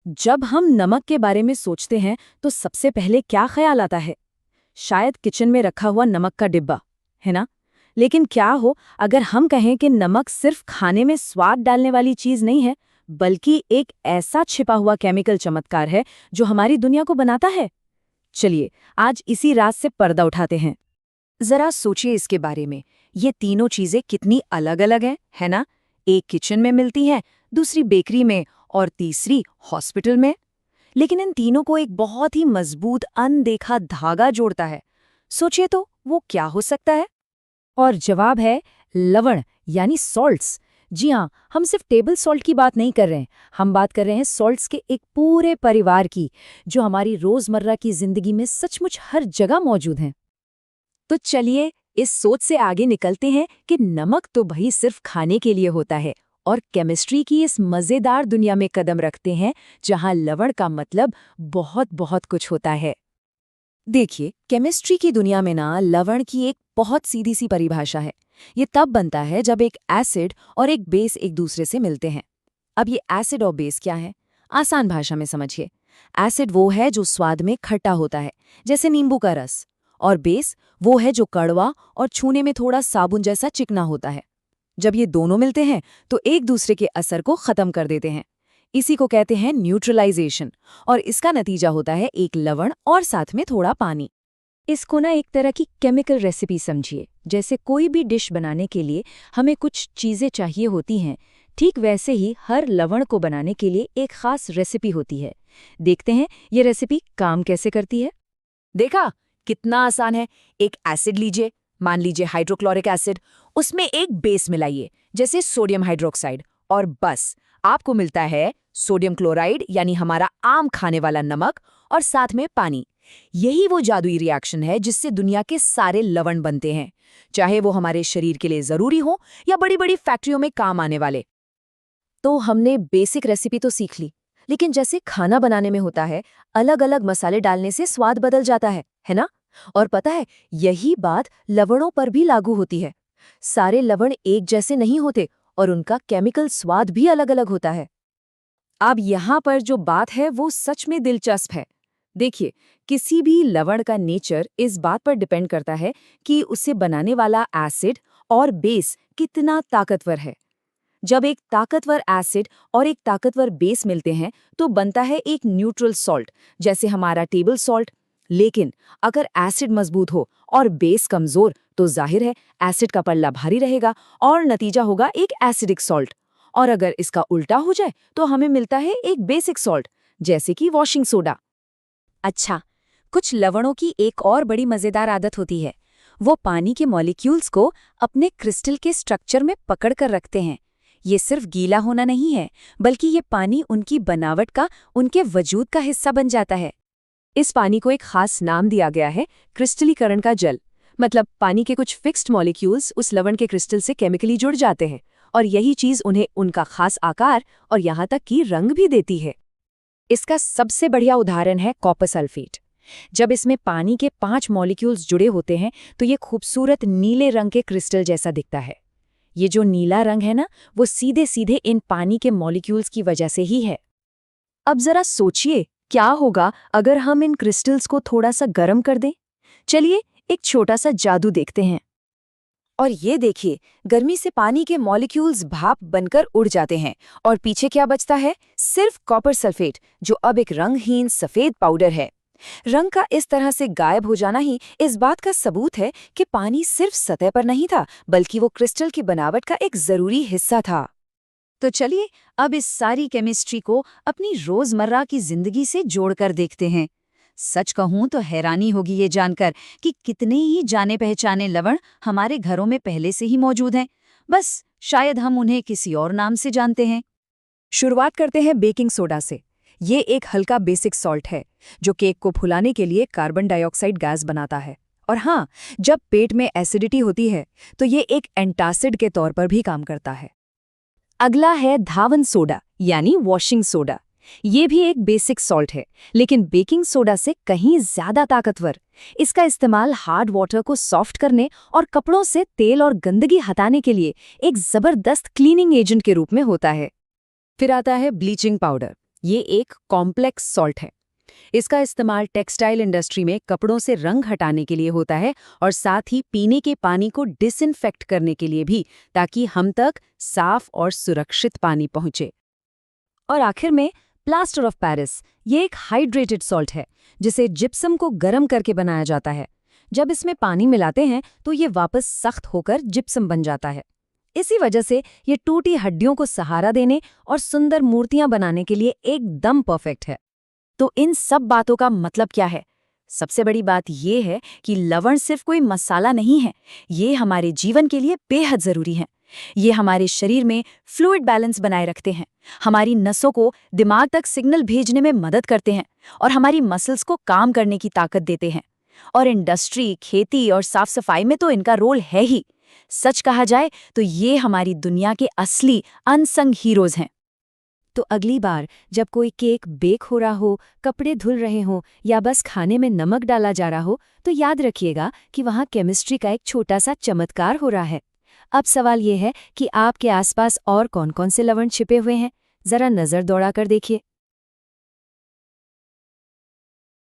जब हम नमक के बारे में सोचते हैं तो सबसे पहले क्या ख्याल आता है? शायद किचन में रखा हुआ नमक का डिब्बा, है ना? लेकिन क्या हो अगर हम कहें कि नमक सिर्फ खाने में स्वाद डालने वाली चीज नहीं है, बल्कि एक ऐसा छिपा हुआ केमिकल चमत्कार है जो हमारी दुनिया को बनाता है? चलिए, आज इसी राज से पर्दा उठाते हैं। जरा सोचिए इसके बारे में। ये तीनों चीजें कितनी अलग-अलग हैं, है ना? एक किचन में मिलती है, दूसरी बेकरी में और तीसरी हॉस्पिटल में। लेकिन इन तीनों को एक बहुत ही मजबूत अनदेखा धागा जोड़ता है। सोचिए तो वो क्या हो सकता है? और जवाब है लवण, यानी सॉल्ट्स। जी हाँ, हम सिर्फ टेबल सॉल्ट की बात नहीं कर रहे हैं, हम बात कर रहे हैं सॉल्ट्स के एक पूरे परिवार की, जो हमारी रोजमर्रा की जिंदगी में सचमुच हर जगह मौजूद हैं। तो चलिए इस सोच से आगे निकलते हैं कि नमक तो भाई सिर्फ खाने के लिए होता है, और केमिस्ट्री की इस मजेदार दुनिया में कदम रखते हैं जहां लवण का मतलब बहुत बहुत कुछ होता है। देखिए, केमिस्ट्री की दुनिया में ना लवण की एक बहुत सीधी सी परिभाषा है। ये तब बनता है जब एक एसिड और एक बेस एक दूसरे से मिलते हैं। अब ये एसिड और बेस क्या है? आसान भाषा में समझिए। एसिड वो है जो स्वाद में खट्टा होता है, जैसे नींबू का रस, और बेस वो है जो कड़वा और छूने में थोड़ा साबुन जैसा चिकना होता है। जब ये दोनों मिलते हैं तो एक दूसरे के असर को खत्म कर देते हैं। इसी को कहते हैं न्यूट्रलाइजेशन, और इसका नतीजा होता है एक लवण और साथ में थोड़ा पानी। इसको ना एक तरह की केमिकल रेसिपी समझिए। जैसे कोई भी डिश बनाने के लिए हमें कुछ चीज़ें चाहिए होती हैं, ठीक वैसे ही हर लवण को बनाने के लिए एक खास रेसिपी होती है। देखते हैं ये रेसिपी काम कैसे करती है। देखा कितना आसान है। एक एसिड लीजिए, मान लीजिए हाइड्रोक्लोरिक एसिड, उसमें एक बेस मिलाइए जैसे सोडियम हाइड्रोक्साइड, और बस आपको मिलता है सोडियम क्लोराइड, यानी हमारा आम खाने वाला नमक, और साथ में पानी। यही वो जादुई रिएक्शन है जिससे दुनिया के सारे लवण बनते हैं, चाहे वो हमारे शरीर के लिए जरूरी हो या बड़ी बड़ी फैक्ट्रियों में काम आने वाले। तो हमने बेसिक रेसिपी तो सीख ली, लेकिन जैसे खाना बनाने में होता है, अलग अलग मसाले डालने से स्वाद बदल जाता है ना? और पता है, यही बात लवणों पर भी लागू होती है। सारे लवण एक जैसे नहीं होते और उनका केमिकल स्वाद भी अलग अलग होता है। अब यहाँ पर जो बात है वो सच में दिलचस्प है। देखिए, किसी भी लवण का नेचर इस बात पर डिपेंड करता है कि उसे बनाने वाला एसिड और बेस कितना ताकतवर है। जब एक ताकतवर एसिड और एक ताकतवर बेस मिलते हैं तो बनता है एक न्यूट्रल सॉल्ट, जैसे हमारा टेबल सॉल्ट। लेकिन अगर एसिड मजबूत हो और बेस कमजोर, तो जाहिर है एसिड का पल्ला भारी रहेगा और नतीजा होगा एक एसिडिक सॉल्ट। और अगर इसका उल्टा हो जाए तो हमें मिलता है एक बेसिक सॉल्ट, जैसे कि वॉशिंग सोडा। अच्छा, कुछ लवणों की एक और बड़ी मजेदार आदत होती है। वो पानी के मॉलिक्यूल्स को अपने क्रिस्टल के स्ट्रक्चर में पकड़ कर रखते हैं। ये सिर्फ गीला होना नहीं है, बल्कि ये पानी उनकी बनावट का, उनके वजूद का हिस्सा बन जाता है। इस पानी को एक खास नाम दिया गया है, क्रिस्टलीकरण का जल। मतलब पानी के कुछ फिक्स्ड मॉलिक्यूल्स उस लवण के क्रिस्टल से केमिकली जुड़ जाते हैं, और यही चीज उन्हें उनका खास आकार और यहाँ तक कि रंग भी देती है। इसका सबसे बढ़िया उदाहरण है कॉपर सल्फेट। जब इसमें पानी के 5 मॉलिक्यूल्स जुड़े होते हैं तो ये खूबसूरत नीले रंग के क्रिस्टल जैसा दिखता है। ये जो नीला रंग है ना, वो सीधे सीधे इन पानी के मॉलिक्यूल्स की वजह से ही है। अब जरा सोचिए, क्या होगा अगर हम इन क्रिस्टल्स को थोड़ा सा गर्म कर दें? चलिए एक छोटा सा जादू देखते हैं। और ये देखिए, गर्मी से पानी के मॉलिक्यूल्स भाप बनकर उड़ जाते हैं, और पीछे क्या बचता है? सिर्फ कॉपर सल्फेट, जो अब एक रंगहीन सफेद पाउडर है। रंग का इस तरह से गायब हो जाना ही इस बात का सबूत है कि पानी सिर्फ सतह पर नहीं था, बल्कि वो क्रिस्टल की बनावट का एक जरूरी हिस्सा था। तो चलिए अब इस सारी केमिस्ट्री को अपनी रोजमर्रा की जिंदगी से जोड़कर देखते हैं। सच कहूं तो हैरानी होगी ये जानकर कि कितने ही जाने पहचाने लवण हमारे घरों में पहले से ही मौजूद हैं, बस शायद हम उन्हें किसी और नाम से जानते हैं। शुरुआत करते हैं बेकिंग सोडा से। ये एक हल्का बेसिक सॉल्ट है जो केक को फुलाने के लिए कार्बन डाइऑक्साइड गैस बनाता है। और हाँ, जब पेट में एसिडिटी होती है तो ये एक एंटासिड के तौर पर भी काम करता है। अगला है धावन सोडा, यानी वॉशिंग सोडा। ये भी एक बेसिक सॉल्ट है, लेकिन बेकिंग सोडा से कहीं ज्यादा ताकतवर। इसका इस्तेमाल हार्ड वाटर को सॉफ्ट करने और कपड़ों से तेल और गंदगी हटाने के लिए एक जबरदस्त क्लीनिंग एजेंट के रूप में होता है। फिर आता है ब्लीचिंग पाउडर। ये एक कॉम्प्लेक्स सॉल्ट है। इसका इस्तेमाल टेक्सटाइल इंडस्ट्री में कपड़ों से रंग हटाने के लिए होता है और साथ ही पीने के पानी को डिसइंफेक्ट करने के लिए भी, ताकि हम तक साफ और सुरक्षित पानी पहुंचे। और आखिर में प्लास्टर ऑफ पेरिस, ये एक हाइड्रेटेड सॉल्ट है जिसे जिप्सम को गर्म करके बनाया जाता है। जब इसमें पानी मिलाते हैं तो ये वापस सख्त होकर जिप्सम बन जाता है। इसी वजह से ये टूटी हड्डियों को सहारा देने और सुंदर मूर्तियां बनाने के लिए एकदम परफेक्ट है। तो इन सब बातों का मतलब क्या है? सबसे बड़ी बात ये है कि लवण सिर्फ कोई मसाला नहीं है, ये हमारे जीवन के लिए बेहद जरूरी है। ये हमारे शरीर में फ्लूइड बैलेंस बनाए रखते हैं, हमारी नसों को दिमाग तक सिग्नल भेजने में मदद करते हैं और हमारी मसल्स को काम करने की ताकत देते हैं। और इंडस्ट्री, खेती और साफ सफाई में तो इनका रोल है ही। सच कहा जाए तो ये हमारी दुनिया के असली अनसंग हीरोज हैं। तो अगली बार जब कोई केक बेक हो रहा हो, कपड़े धुल रहे हों या बस खाने में नमक डाला जा रहा हो, तो याद रखिएगा कि वहाँ केमिस्ट्री का एक छोटा सा चमत्कार हो रहा है। अब सवाल ये है कि आपके आसपास और कौन-कौन से लवण छिपे हुए हैं, जरा नज़र दौड़ा कर देखिए।